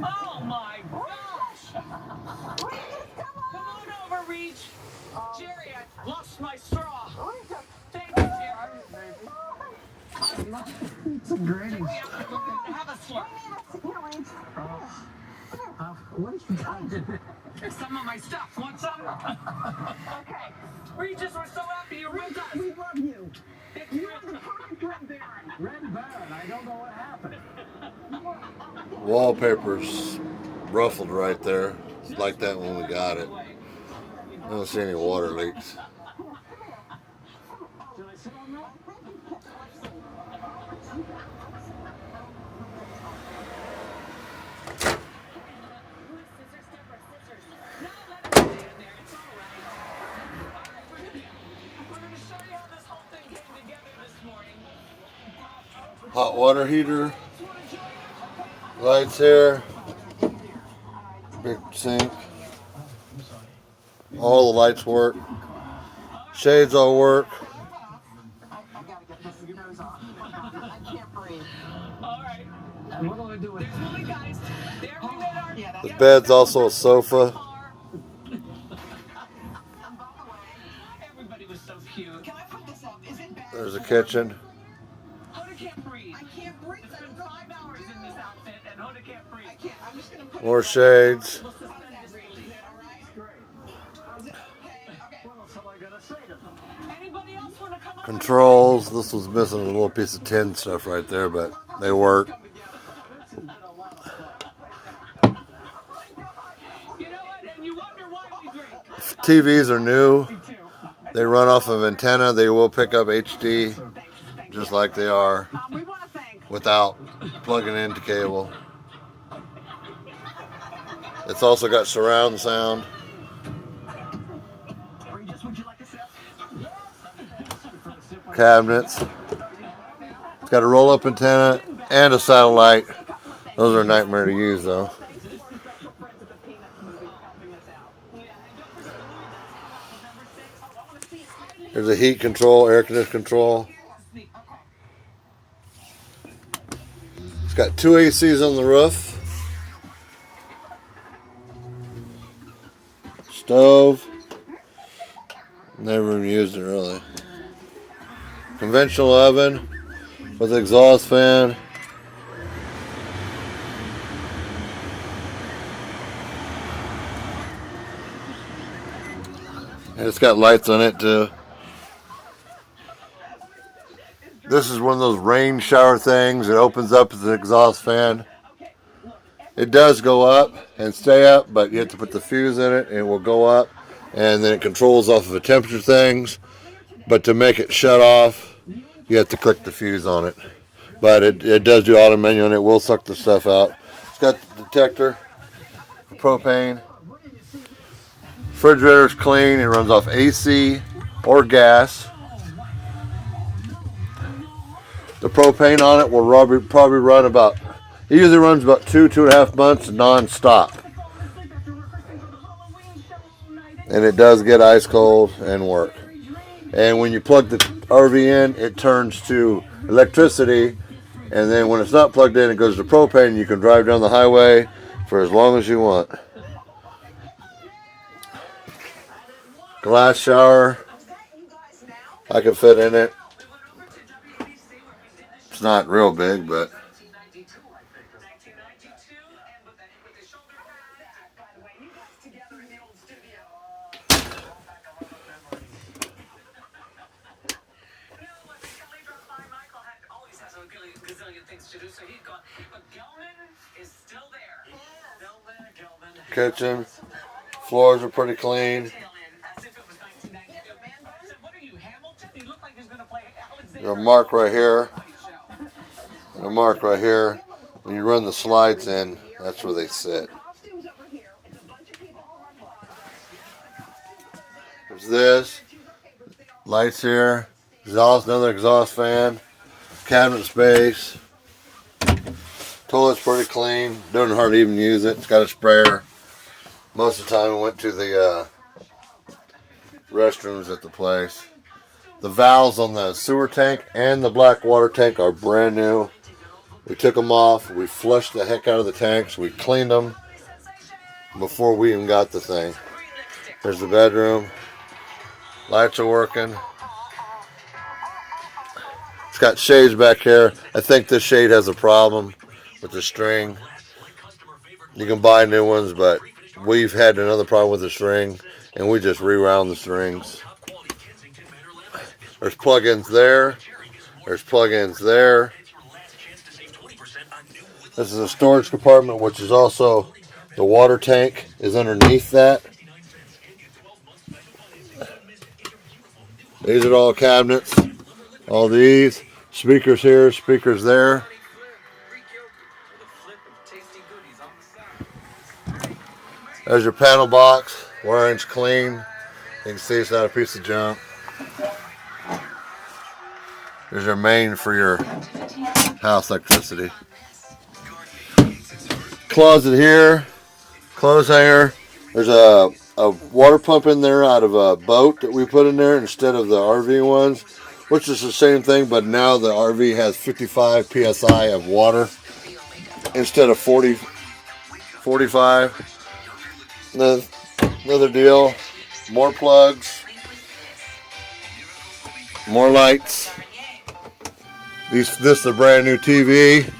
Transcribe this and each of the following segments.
Oh my gosh! Come on over, Reach. Jerry, I lost my straw. Thank you, Jerry. It's a grading. Have a slurp. What you got in there? Some of my stuff. Want some? Okay. Regis, we're so happy you're with us. We love you. You're the perfect Red Baron. Red Baron, I don't know what happened. Wallpaper's ruffled right there. It's like that when we got it. I don't see any water leaks. Should I sit on that? Hot water heater. Lights here. Big sink. All the lights work. Shades all work. I gotta get this nose off. I can't breathe. All right. What do I do with There's one, guys. There we made our... Yeah, The bed's also a sofa. Everybody was so cute. Can I put this up? Is it bad? There's a kitchen. Hoda can't breathe. I can't breathe. It's been 5 hours in this outfit, and Hoda can't breathe. I can't. I'm just gonna put More shades. We'll suspend disbelief. What else am I gonna say to them? Anybody else want to come up? Controls. This was missing a little piece of tin stuff right there, but they work. You know what? And you wonder why we drink. TVs are new. They run off of antenna. They will pick up HD just like they are We want to thank. without plugging into cable. It's also got surround sound. Regis, would you like a sip? Cabinets. It's got a roll-up antenna and a satellite. Those are a nightmare to use though. There's a heat control, air conditioning control. It's got 2 ACs on the roof. Stove. Never even used it really. Conventional oven with exhaust fan. And it's got lights on it too. This is one of those rain shower things. It opens up as an exhaust fan. It does go up and stay up, but you have to put the fuse in it and it will go up. And then it controls off of the temperature things. But to make it shut off, you have to click the fuse on it. But it does do auto menu and it will suck the stuff out. It's got the detector for propane. Refrigerator's clean. It runs off AC or gas. The propane on it will probably run about, it usually runs about 2.5 months non-stop. And it does get ice cold and work. And when you plug the RV in, it turns to electricity. And then when it's not plugged in, it goes to propane. You can drive down the highway for as long as you want. Glass shower. I can fit in it. It's not real big, but kitchen. Floors are pretty clean. There's a mark right here. And a mark right here. When you run the slides in, that's where they sit. There's this. Lights here. Exhaust, another exhaust fan. Cabinet space. Toilet's pretty clean. Don't hardly even use it. It's got a sprayer. Most of the time I went to the restrooms at the place. The valves on the sewer tank and the black water tank are brand new. We took them off. We flushed the heck out of the tanks. We cleaned them before we even got the thing. There's the bedroom. Lights are working. It's got shades back here. I think this shade has a problem with the string. You can buy new ones, but we've had another problem with the string, and we just rewound the strings. There's plug-ins there. There's plug-ins there. This is a storage compartment, which is also the water tank is underneath that. These are all cabinets. All these. Speakers here, speakers there. There's your panel box. Wiring's clean. You can see it's not a piece of junk. There's your main for your house electricity. Closet here. Clothes hanger. There's a water pump in there out of a boat that we put in there instead of the RV ones, which is the same thing, but now the RV has 55 psi of water instead of 45. Another deal. More plugs. More lights. This is a brand new TV.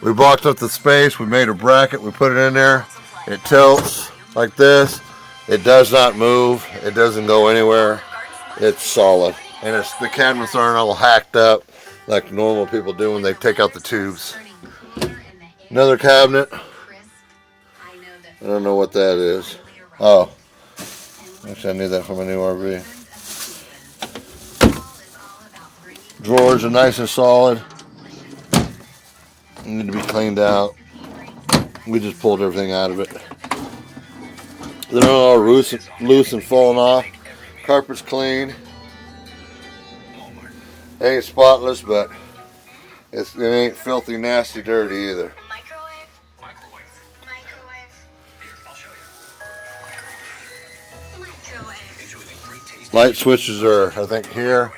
We blocked up the space. We made a bracket. We put it in there. It tilts like this. It does not move. It doesn't go anywhere. It's solid. And the cabinets aren't all hacked up like normal people do when they take out the tubes. Another cabinet. I don't know what that is. Oh. Actually, I need that for my new RV. Drawers are nice and solid. Need to be cleaned out. We just pulled everything out of it. They're not all loose and falling off. Carpet's clean. It ain't spotless, but it ain't filthy, nasty, dirty either. Light switches are, I think, here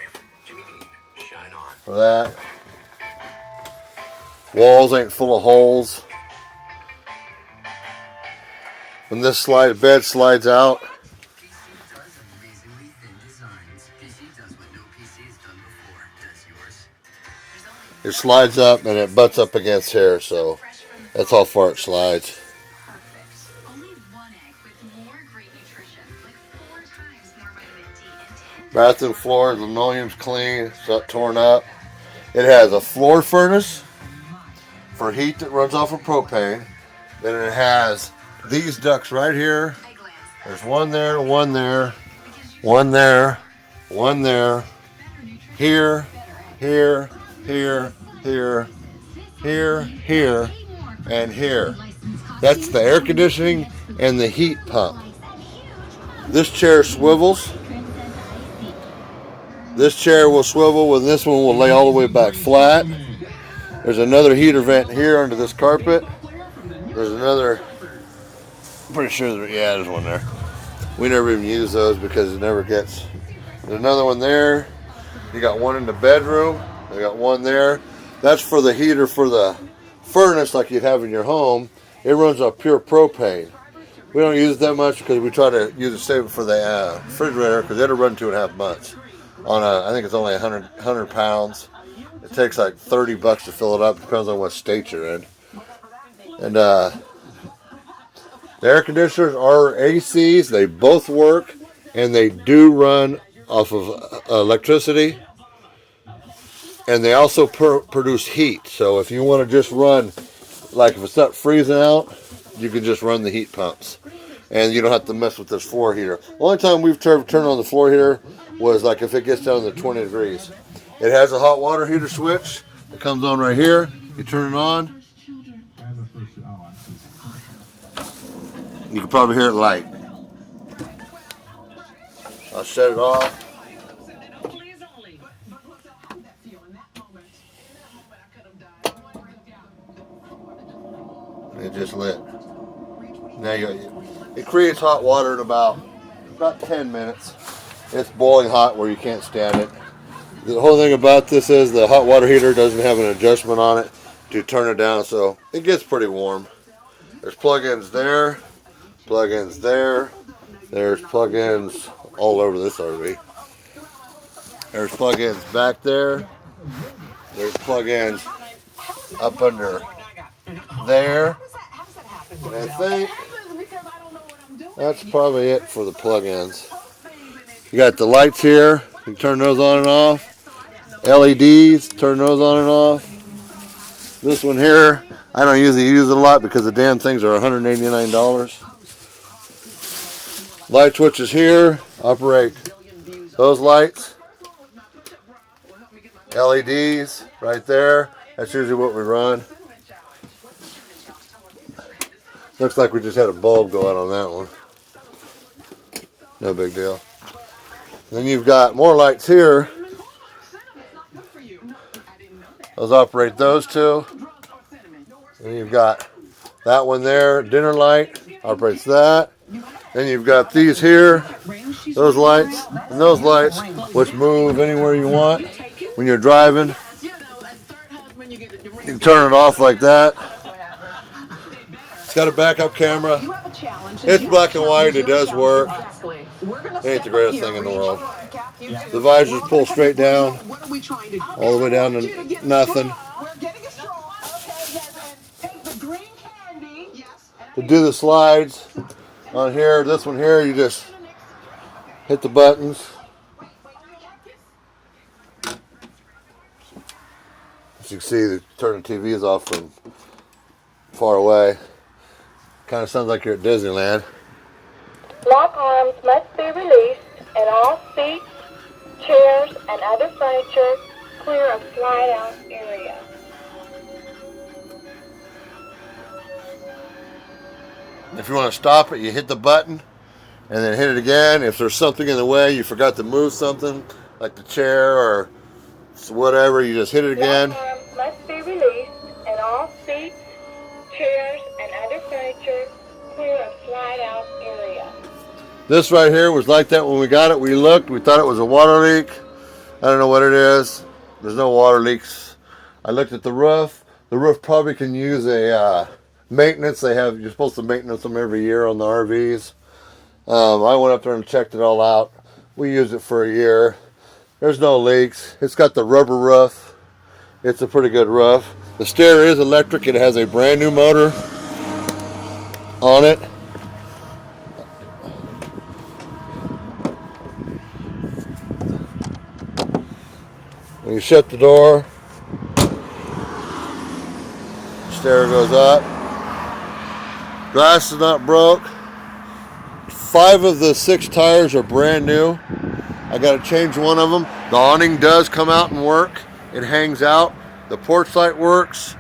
for that. Walls ain't full of holes. When this bed slides out, it slides up and it butts up against here, so that's how far it slides. Bathroom floor, linoleum's clean, it's not torn up. It has a floor furnace for heat that runs off of propane. Then it has these ducts right here. There's one there, one there, one there, one there, here, here, here, here, here, here, and here. That's the air conditioning and the heat pump. This chair swivels. This chair will swivel, and this one will lay all the way back flat. There's another heater vent here under this carpet. There's another, I'm pretty sure there's one there. We never even use those because it never gets. There's another one there. You got one in the bedroom. I got one there. That's for the heater for the furnace like you'd have in your home. It runs off pure propane. We don't use it that much because we try to save it for the refrigerator because it'll run 2.5 months. I think it's only 100 pounds. It takes like $30 to fill it up. Depends on what state you're in. And the air conditioners are ACs. They both work, and they do run off of electricity. And they also produce heat. So if you want to just run, like if it's not freezing out, you can just run the heat pumps. And you don't have to mess with this floor heater. The only time we've turned on the floor heater was like if it gets down to 20 degrees. It has a hot water heater switch. It comes on right here. You turn it on. You can probably hear it light. I'll shut it off. It just lit. Now it creates hot water in about 10 minutes. It's boiling hot where you can't stand it. The whole thing about this is the hot water heater doesn't have an adjustment on it. to turn it down so it gets pretty warm. There's plug-ins there, plug-ins there. There's plug-ins all over this RV. There's plug-ins back there. There's plug-ins up under there. And I think that's probably it for the plug-ins. You got the lights here. You can turn those on and off. LEDs, turn those on and off. This one here, I don't usually use it a lot because the damn things are $189. Light switches here, operate those lights. LEDs right there. That's usually what we run. Looks like we just had a bulb go out on that one. No big deal. Then you've got more lights here. Those operate those two. Then you've got that one there, dinner light, operates that. Then you've got these here, those lights, and those lights, which move anywhere you want. When you're driving, you can turn it off like that. It's got a backup camera. It's black and white, it does work. It ain't the greatest thing in the world. The visors pull straight down, all the way down to nothing. To do the slides on here, this one here, you just hit the buttons. As you can see, the turning TV is off from far away. Kind of sounds like you're at Disneyland. Lock arms must be released and all seats, chairs, and other furniture clear of slide-out area. If you want to stop it, you hit the button and then hit it again. If there's something in the way, you forgot to move something, like the chair or whatever, you just hit it again. Lock arms must be released and all seats, chairs, and other furniture clear of slide-out area. This right here was like that when we got it. We looked, we thought it was a water leak. I don't know what it is. There's no water leaks. I looked at the roof. The roof probably can use a maintenance. You're supposed to maintenance them every year on the RVs. I went up there and checked it all out. We used it for a year. There's no leaks. It's got the rubber roof. It's a pretty good roof. The stair is electric. It has a brand new motor on it. When you shut the door, the stair goes up. Glass is not broke. 5 of the 6 tires are brand new. I got to change one of them. The awning does come out and work. It hangs out. The porch light works.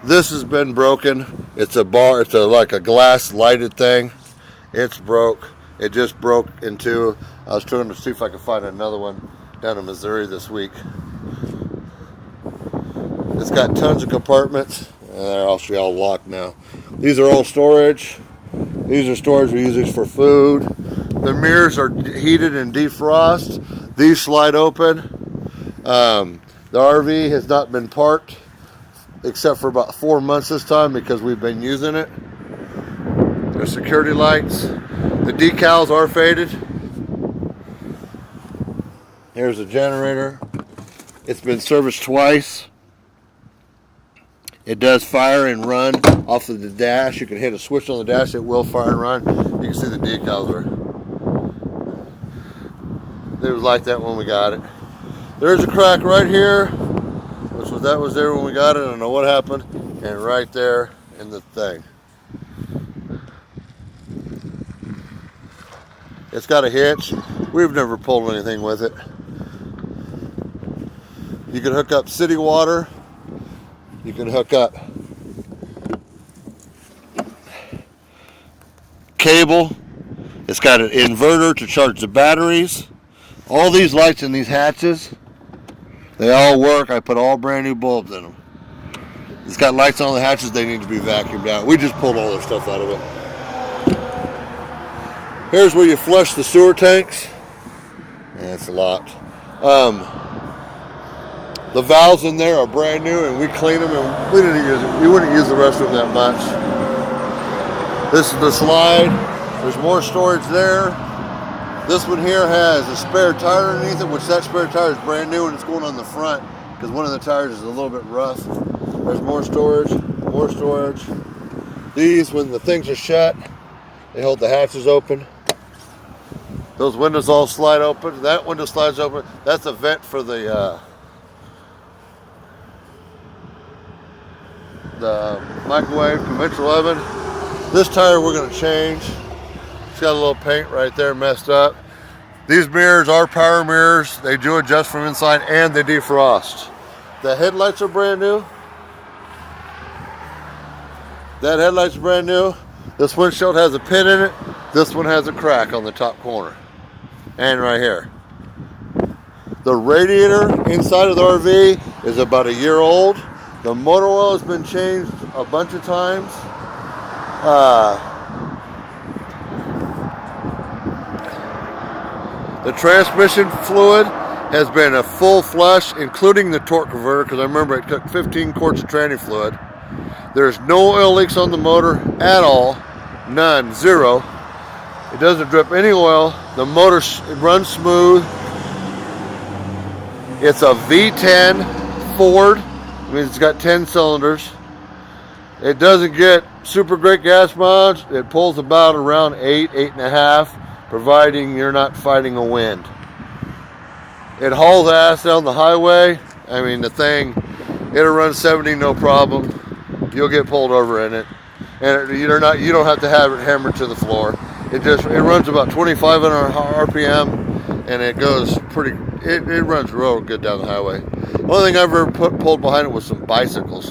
This has been broken. It's a bar. It's like a glass lighted thing. It's broke. It just broke in 2. I was trying to see if I could find another one down in Missouri this week. It's got tons of compartments. They're actually all locked now. These are all storage. These are storage. We use these for food. The mirrors are heated and defrost. These slide open. The RV has not been parked except for about 4 months this time because we've been using it. There's security lights. The decals are faded. Here's the generator. It's been serviced twice. It does fire and run off of the dash. You can hit a switch on the dash, it will fire and run. You can see the decals are. It was like that when we got it. There's a crack right here, that was there when we got it. I don't know what happened. And right there in the thing. It's got a hitch. We've never pulled anything with it. You can hook up city water. You can hook up cable. It's got an inverter to charge the batteries. All these lights in these hatches, they all work. I put all brand new bulbs in them. It's got lights on the hatches. They need to be vacuumed out. We just pulled all their stuff out of it. Here's where you flush the sewer tanks. And it's locked. The valves in there are brand new, and we clean them, and we didn't use it. We wouldn't use the restroom that much. This is the slide. There's more storage there. This one here has a spare tire underneath it, which that spare tire is brand new, and it's going on the front because one of the tires is a little bit rough. There's more storage, more storage. These, when the things are shut, they hold the hatches open. Those windows all slide open. That window slides open. That's a vent for the microwave, conventional oven. This tire we're going to change. It's got a little paint right there messed up. These mirrors are power mirrors. They do adjust from inside and they defrost. The headlights are brand new. That headlight's brand new. This windshield has a pin in it. This one has a crack on the top corner. And right here. The radiator inside of the RV is about a year old. The motor oil has been changed a bunch of times. The transmission fluid has been a full flush, including the torque converter, because I remember it took 15 quarts of tranny fluid. There's no oil leaks on the motor at all. None. Zero. It doesn't drip any oil. The motor runs smooth. It's a V10 Ford. I mean, it's got 10 cylinders. It doesn't get super great gas mileage. It pulls about around 8.5, providing you're not fighting a wind. It hauls ass down the highway. I mean, the thing, it'll run 70 no problem. You'll get pulled over in it, and you don't have to have it hammered to the floor. It runs about 2,500 RPM, and it goes pretty. It runs real good down the highway. The only thing I've ever pulled behind it was some bicycles.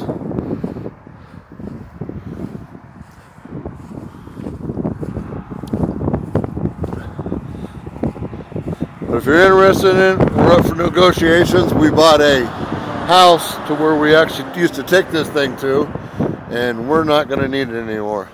But if you're interested in it, we're up for negotiations. We bought a house to where we actually used to take this thing to, and we're not going to need it anymore.